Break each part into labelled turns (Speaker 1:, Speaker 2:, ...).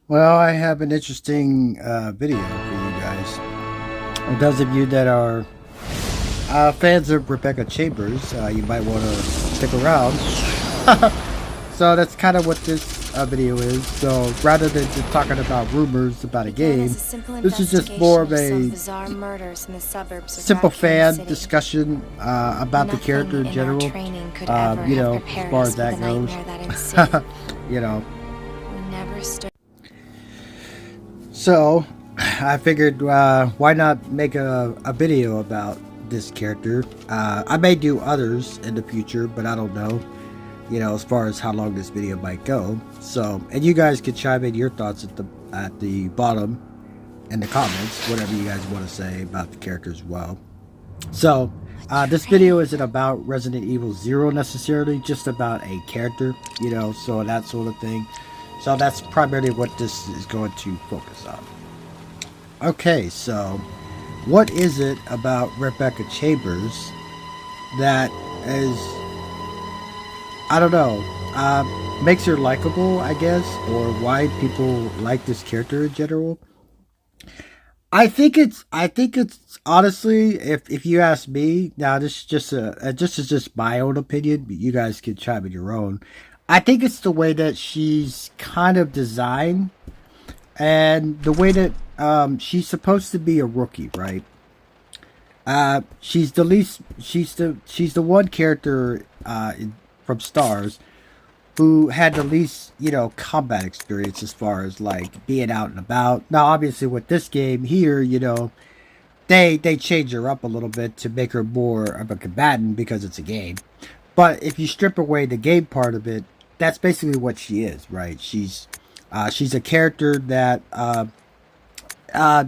Speaker 1: Well, I have an interesting video for you guys. For those of you that are fans of Rebecca Chambers, you might want to stick around. So that's kind of what this video is. So rather than just talking about rumors about a game, this is just more of a simple fan discussion about the character in general. As far as that goes, you know. So, I figured, why not make a video about this character? I may do others in the future, but I don't know, as far as how long this video might go. So, and you guys can chime in your thoughts at the bottom in the comments, whatever you guys want to say about the character as well. So, this video isn't about Resident Evil 0 necessarily, just about a character, so that sort of thing. So that's primarily what this is going to focus on. Okay, so what is it about Rebecca Chambers that is, I don't know, makes her likable, I guess, or why people like this character in general? I think it's honestly, if you ask me, now this is just my own opinion, but you guys can chime in your own. I think it's the way that she's kind of designed and the way that she's supposed to be a rookie, right? She's the least, she's the one character from Stars who had the least, combat experience as far as like being out and about. Now, obviously, with this game here, they change her up a little bit to make her more of a combatant because it's a game. But if you strip away the game part of it, that's basically what she is, right? She's a character that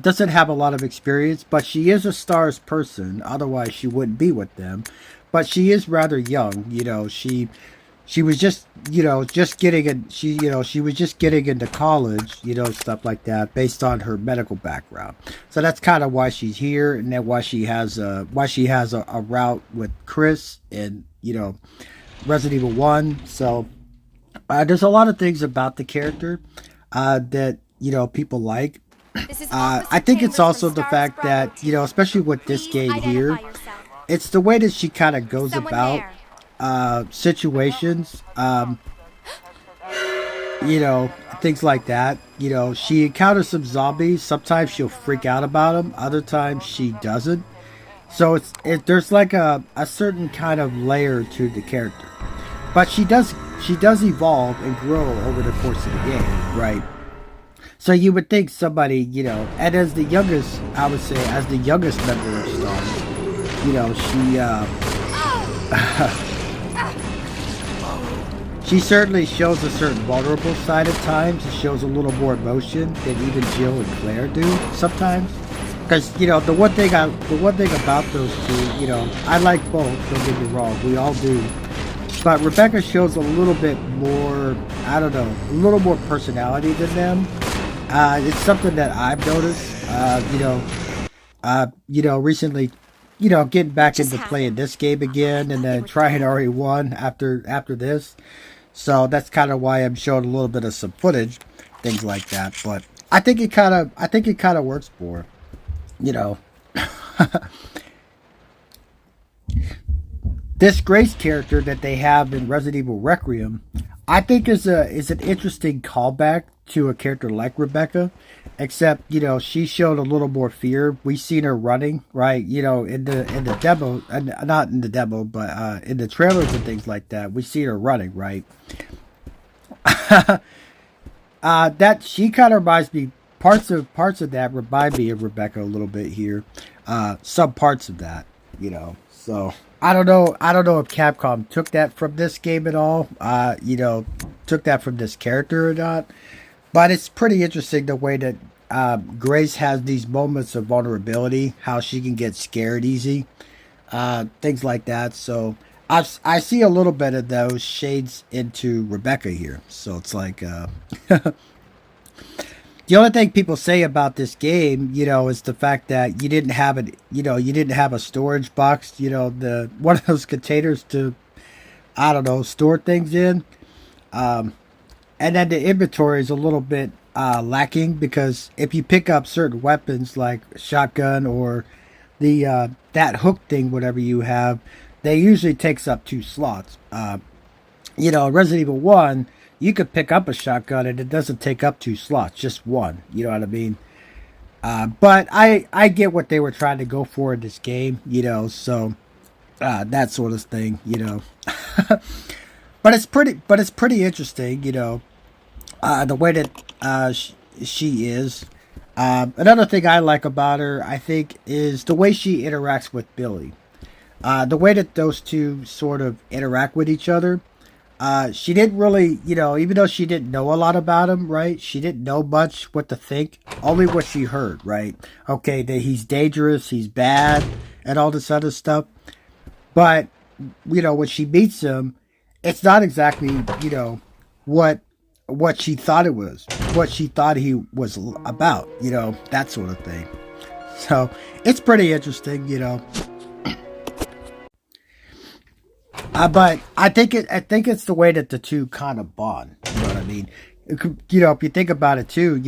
Speaker 1: doesn't have a lot of experience, but she is a Stars person. Otherwise, she wouldn't be with them. But she is rather young. She was just just getting in. She was just getting into college. Stuff like that based on her medical background. So that's kind of why she's here, and then why she has a route with Chris and Resident Evil 1. So there's a lot of things about the character that people like. I think it's also the fact that especially with this game here, it's the way that she kind of goes about situations. Things like that. She encounters some zombies. Sometimes she'll freak out about them. Other times she doesn't. So there's like a certain kind of layer to the character. But she does evolve and grow over the course of the game, right? So you would think somebody, and as the youngest, I would say, as the youngest member of Stars, she certainly shows a certain vulnerable side at times. It shows a little more emotion than even Jill and Claire do sometimes. Because the one thing about those two, I like both. Don't get me wrong, we all do. But Rebecca shows a little bit more, I don't know, a little more personality than them. It's something that I've noticed, recently, getting back into playing this game again and then trying RE1 after this. So that's kind of why I'm showing a little bit of some footage, things like that. But I think it kind of works for her, This Grace character that they have in Resident Evil Requiem, I think is an interesting callback to a character like Rebecca, except she showed a little more fear. We seen her running, right? In the demo, not in the demo, but in the trailers and things like that, we see her running, right? That she kind of reminds me. Parts of that remind me of Rebecca a little bit here. Some parts of that, So I don't know if Capcom took that from this game at all. Took that from this character or not. But it's pretty interesting the way that Grace has these moments of vulnerability, how she can get scared easy, things like that. So I see a little bit of those shades into Rebecca here. So it's like the only thing people say about this game, is the fact that you didn't have it, you didn't have a storage box, the one of those containers to, I don't know, store things in. And then the inventory is a little bit lacking because if you pick up certain weapons like shotgun or the that hook thing, whatever you have, they usually takes up 2 slots. Resident Evil 1, you could pick up a shotgun and it doesn't take up 2 slots, just one. You know what I mean? But I get what they were trying to go for in this game, so that sort of thing. But it's pretty interesting, the way that she is. Another thing I like about her, I think, is the way she interacts with Billie. The way that those two sort of interact with each other. She didn't really, even though she didn't know a lot about him, right? She didn't know much what to think, only what she heard, right? Okay, that he's dangerous, he's bad, and all this other stuff. But, when she meets him, it's not exactly, what she thought it was, what she thought he was about, that sort of thing. So, it's pretty interesting, but I think it's the way that the two kind of bond. You know what I mean? If you think about it too,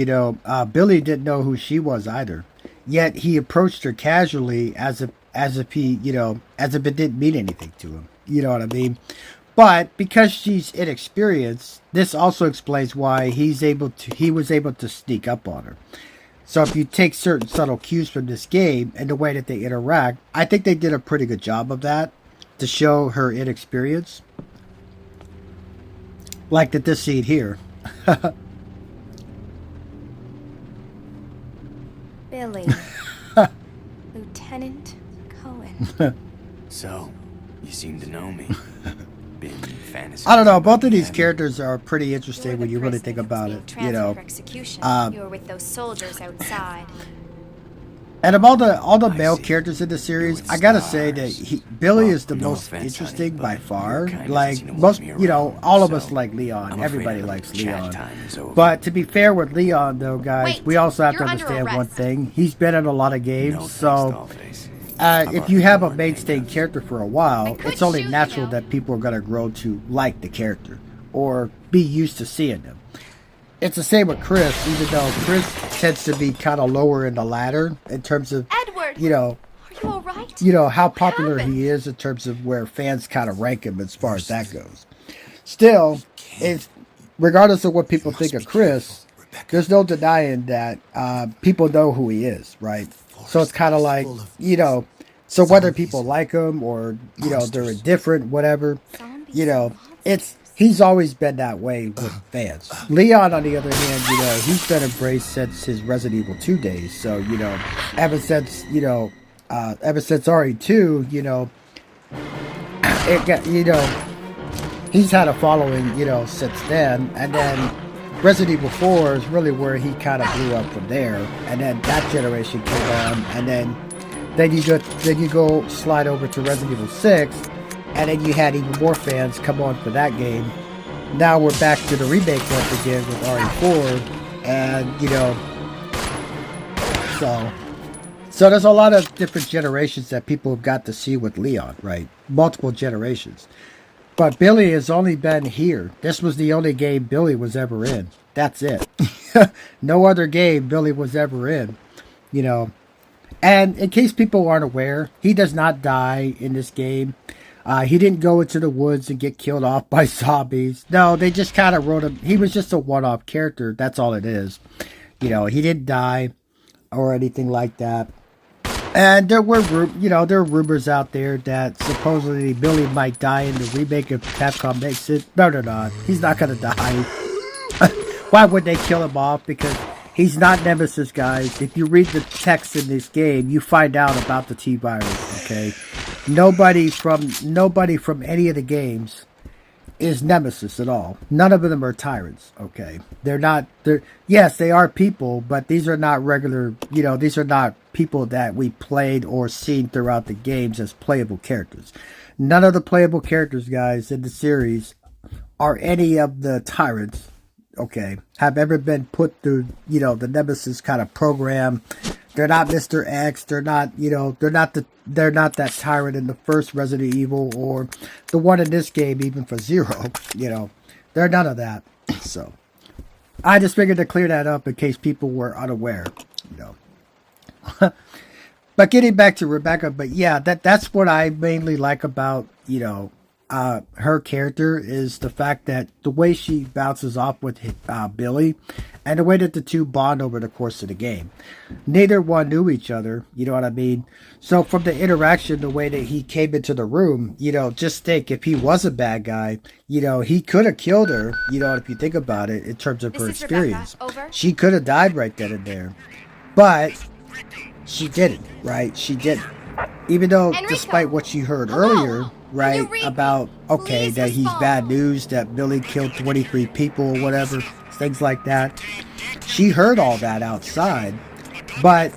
Speaker 1: Billy didn't know who she was either. Yet he approached her casually as if he, as if it didn't mean anything to him. You know what I mean? But because she's inexperienced, this also explains why he was able to sneak up on her. So if you take certain subtle cues from this game and the way that they interact, I think they did a pretty good job of that to show her inexperience. Like this scene here.
Speaker 2: Billie. Lieutenant Cohen.
Speaker 3: So, you seem to know me. Been fantasy.
Speaker 1: I don't know, both of these characters are pretty interesting when you really think about it.
Speaker 2: You were with those soldiers outside.
Speaker 1: And of all the male characters in the series, I gotta say that Billy is the most interesting by far. Like most, all of us like Leon. Everybody likes Leon. But to be fair with Leon, though, guys, we also have to understand one thing: he's been in a lot of games, so if you have a mainstay character for a while, it's only natural that people are gonna grow to like the character or be used to seeing them. It's the same with Chris, even though Chris tends to be kind of lower in the ladder in terms of,
Speaker 2: Edward, are you all right?
Speaker 1: How popular he is in terms of where fans kind of rank him as far as that goes. Still, regardless of what people think of Chris, there's no denying that people know who he is, right? So it's kind of like, so whether people like him or, they're indifferent, whatever, he's always been that way with fans. Leon, on the other hand, he's been embraced since his Resident Evil 2 days. So, ever since RE2, he's had a following, since then. And then Resident Evil 4 is really where he kind of blew up from there. And then that generation came on. And then you go slide over to Resident Evil 6. And then you had even more fans come on for that game. Now we're back to the remake once again with RE4. And, so there's a lot of different generations that people have got to see with Leon, right? Multiple generations. But Billy has only been here. This was the only game Billy was ever in. That's it. No other game Billy was ever in, And in case people aren't aware, he does not die in this game. He didn't go into the woods and get killed off by zombies. No, they just kind of wrote him. He was just a one-off character. That's all it is. He didn't die or anything like that. And there were rumors out there that supposedly Billy might die in the remake if Capcom makes it. No, they're not. He's not going to die. Why would they kill him off? Because he's not Nemesis, guys. If you read the text in this game, you find out about the T-Virus, okay? Nobody from any of the games is Nemesis at all. None of them are tyrants, okay? Yes, they are people, but these are not regular, these are not people that we played or seen throughout the games as playable characters. None of the playable characters, guys, in the series are any of the tyrants, okay, have ever been put through, the Nemesis kind of program. They're not Mr. X. They're not, they're not that tyrant in the first Resident Evil or the one in this game, even for Zero. They're none of that. So I just figured to clear that up in case people were unaware, you know. But getting back to Rebecca, but yeah, that's what I mainly like about, you know, her character is the fact that the way she bounces off with Billie and the way that the two bond over the course of the game. Neither one knew each other, you know what I mean? So from the interaction, the way that he came into the room, you know, just think if he was a bad guy, you know, he could have killed her, you know, if you think about it in terms of her experience. She could have died right then and there. But she didn't, right? She didn't. Even though, despite what she heard earlier, right, about, okay, that he's bad news, that Billie killed 23 people or whatever, things like that. She heard all that outside, but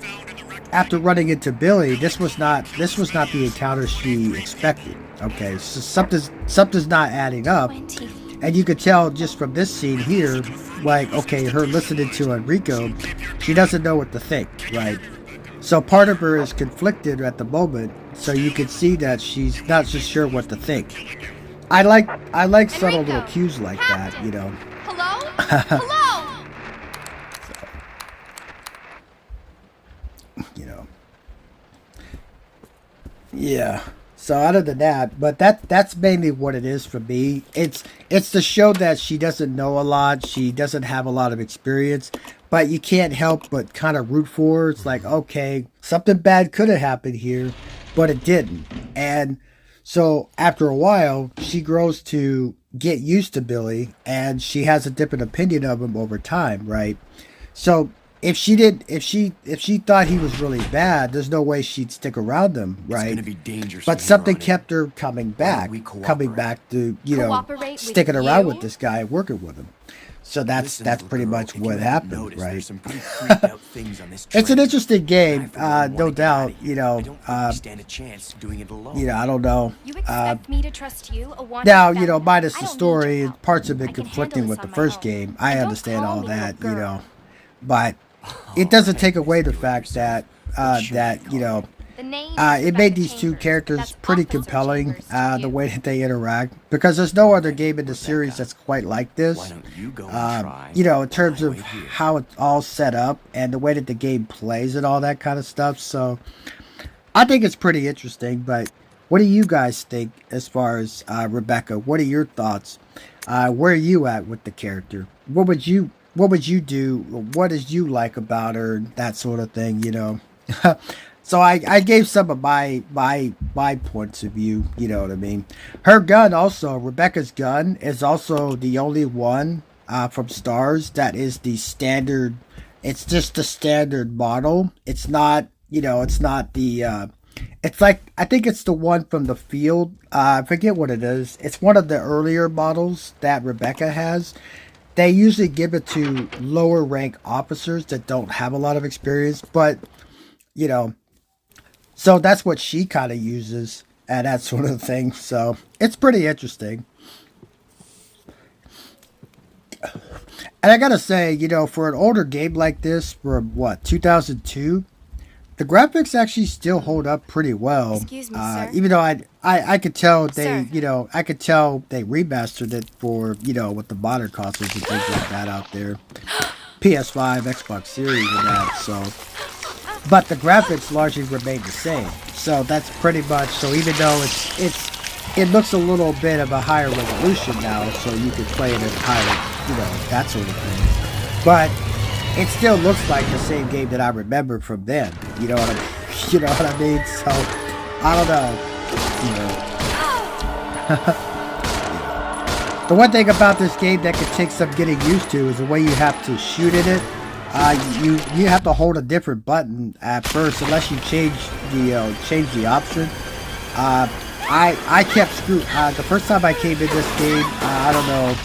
Speaker 1: after running into Billie, this was not the encounter she expected. Okay, so something's not adding up, and you could tell just from this scene here, like, okay, her listening to Enrico, she doesn't know what to think, right? So part of her is conflicted at the moment, so you can see that she's not just sure what to think. I like subtle little cues like that, you know.
Speaker 2: Hello? Hello?
Speaker 1: So, you know. Yeah. So other than that, but that's mainly what it is for me. It's to show that she doesn't know a lot, she doesn't have a lot of experience, but you can't help but kind of root for her. It's like, okay, something bad could have happened here, but it didn't. And so after a while, she grows to get used to Billie, and she has a different opinion of him over time, right? So if she thought he was really bad, there's no way she'd stick around him, right?
Speaker 3: It's gonna be dangerous.
Speaker 1: But something kept her coming back to, you know, sticking around with this guy, working with him. So that's pretty much what happened, right? It's an interesting game, no doubt. You know, I don't know.
Speaker 2: You expect me to trust you, a wanted
Speaker 1: Now, you
Speaker 2: felon?
Speaker 1: know, minus
Speaker 2: I
Speaker 1: the
Speaker 2: don't need
Speaker 1: story,
Speaker 2: your help.
Speaker 1: parts of
Speaker 2: I
Speaker 1: it
Speaker 2: can
Speaker 1: conflicting
Speaker 2: handle
Speaker 1: with
Speaker 2: this
Speaker 1: the
Speaker 2: on my
Speaker 1: first
Speaker 2: own.
Speaker 1: game. I
Speaker 2: And don't
Speaker 1: understand
Speaker 2: call
Speaker 1: all
Speaker 2: me
Speaker 1: that,
Speaker 2: little
Speaker 1: you
Speaker 2: girl.
Speaker 1: know, but it doesn't take away the fact that you know,
Speaker 2: The name
Speaker 1: it
Speaker 2: is
Speaker 1: made
Speaker 2: Rebecca
Speaker 1: these two
Speaker 2: Chambers.
Speaker 1: characters
Speaker 2: That's
Speaker 1: pretty
Speaker 2: Officer
Speaker 1: compelling,
Speaker 2: Chambers to
Speaker 1: the
Speaker 2: you.
Speaker 1: way that they interact, because there's no other game in the series that's quite like
Speaker 3: Why
Speaker 1: this.
Speaker 3: don't you go and try?
Speaker 1: You know, in terms
Speaker 3: while I
Speaker 1: of
Speaker 3: wait here?
Speaker 1: how it's all set up and the way that the game plays and all that kind of stuff. So I think it's pretty interesting. But what do you guys think as far as Rebecca? What are your thoughts? Where are you at with the character? What would you do? What did you like about her? That sort of thing, you know. So I gave some of my points of view, you know what I mean. Her gun also, Rebecca's gun is also the only one from Stars that is the standard. It's just the standard model. It's not, you know, it's not the it's like, I think it's the one from the field. I forget what it is. It's one of the earlier models that Rebecca has. They usually give it to lower rank officers that don't have a lot of experience, but you know, so that's what she kind of uses and that sort of thing. So it's pretty interesting. And I gotta say, you know, for an older game like this, from what, 2002, the graphics actually still hold up pretty well.
Speaker 2: Excuse me, sir.
Speaker 1: Even though I could tell they,
Speaker 2: Sir.
Speaker 1: you know, I could tell they remastered it for, you know, with the modern consoles and things like that out there. PS5, Xbox Series and that, so. But the graphics largely remain the same. So that's pretty much, so even though it looks a little bit of a higher resolution now, so you can play it at higher, you know, that sort of thing. But it still looks like the same game that I remember from then. You know what I mean? You know what I mean? So I don't know. You know. The one thing about this game that could take some getting used to is the way you have to shoot in it. You have to hold a different button at first, unless you change the option. I kept screwed. The first time I came in this game, I don't know,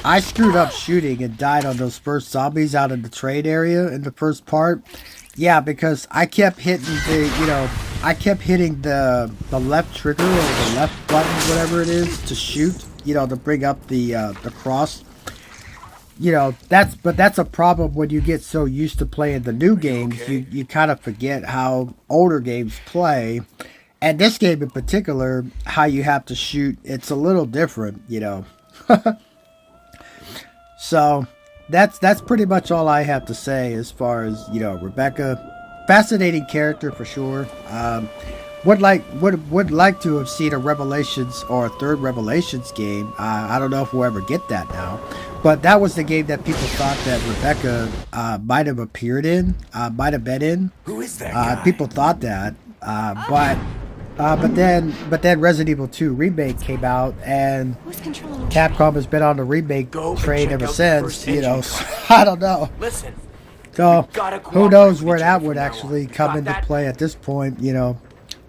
Speaker 1: I screwed up shooting and died on those first zombies out in the trade area in the first part. Yeah, because I kept hitting the left trigger or the left button, whatever it is, to shoot. You know, to bring up the cross. You know, that's a problem when you get so used to playing the new games.
Speaker 3: Okay?
Speaker 1: You kind of forget how older games play. And this game in particular, how you have to shoot, it's a little different, you know. So, that's pretty much all I have to say as far as, you know, Rebecca. Fascinating character for sure. Would like to have seen a Revelations or a third Revelations game. I don't know if we'll ever get that now, but that was the game that people thought that Rebecca might have appeared in, might have been in.
Speaker 3: Who is that guy?
Speaker 1: People thought that, but then Resident Evil 2 remake came out, and
Speaker 2: Who's controlling
Speaker 1: Capcom has been on the remake
Speaker 3: Go
Speaker 1: train
Speaker 3: check
Speaker 1: ever
Speaker 3: out the
Speaker 1: since.
Speaker 3: first
Speaker 1: You know,
Speaker 3: engine
Speaker 1: so, I don't know.
Speaker 3: Listen,
Speaker 1: So
Speaker 3: gotta
Speaker 1: who knows
Speaker 3: cooperate
Speaker 1: where
Speaker 3: with each
Speaker 1: that
Speaker 3: other
Speaker 1: would
Speaker 3: from now
Speaker 1: actually
Speaker 3: on.
Speaker 1: come
Speaker 3: Got
Speaker 1: into
Speaker 3: that?
Speaker 1: play at this point. You know,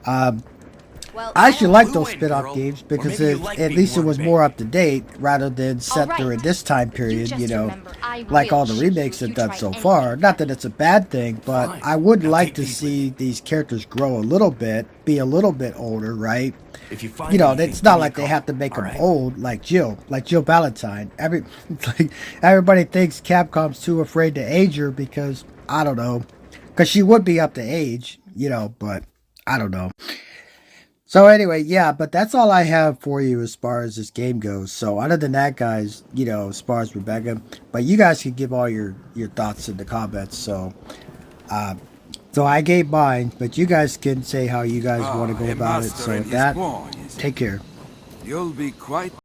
Speaker 2: Well,
Speaker 1: I actually like
Speaker 3: Clue
Speaker 1: those
Speaker 3: in,
Speaker 1: spin-off
Speaker 3: girl.
Speaker 1: games
Speaker 3: Or
Speaker 1: because
Speaker 3: maybe you like
Speaker 1: at
Speaker 3: being
Speaker 1: least it was
Speaker 3: worked
Speaker 1: more
Speaker 3: big.
Speaker 1: up to date rather than set
Speaker 2: Alright.
Speaker 1: during this time period.
Speaker 2: just
Speaker 1: You know,
Speaker 2: remember, I
Speaker 1: like all
Speaker 2: will
Speaker 1: the
Speaker 2: shoot you
Speaker 1: remakes
Speaker 2: if
Speaker 1: have
Speaker 2: you
Speaker 1: done
Speaker 2: try
Speaker 1: so
Speaker 2: anything.
Speaker 1: far. Not that it's a bad thing, but
Speaker 3: Fine.
Speaker 1: I would
Speaker 3: I'll
Speaker 1: like
Speaker 3: take
Speaker 1: to
Speaker 3: these
Speaker 1: see these characters grow a little bit, be a little bit older, right?
Speaker 3: If you find
Speaker 1: You know,
Speaker 3: anything,
Speaker 1: it's not
Speaker 3: give me a
Speaker 1: like they
Speaker 3: call,
Speaker 1: have to make them
Speaker 3: alright?
Speaker 1: old like Jill Valentine. Everybody thinks Capcom's too afraid to age her because I don't know, because she would be up to age, you know, but I don't know. So anyway, yeah, but that's all I have for you as far as this game goes. So other than that, guys, you know, as far as Rebecca, but you guys can give all your thoughts in the comments. So I gave mine, but you guys can say how you guys want to go
Speaker 4: a
Speaker 1: about it.
Speaker 4: master
Speaker 1: So
Speaker 4: in
Speaker 1: with
Speaker 4: his
Speaker 1: that,
Speaker 4: quarry, is it?
Speaker 1: take care.
Speaker 4: You'll be quite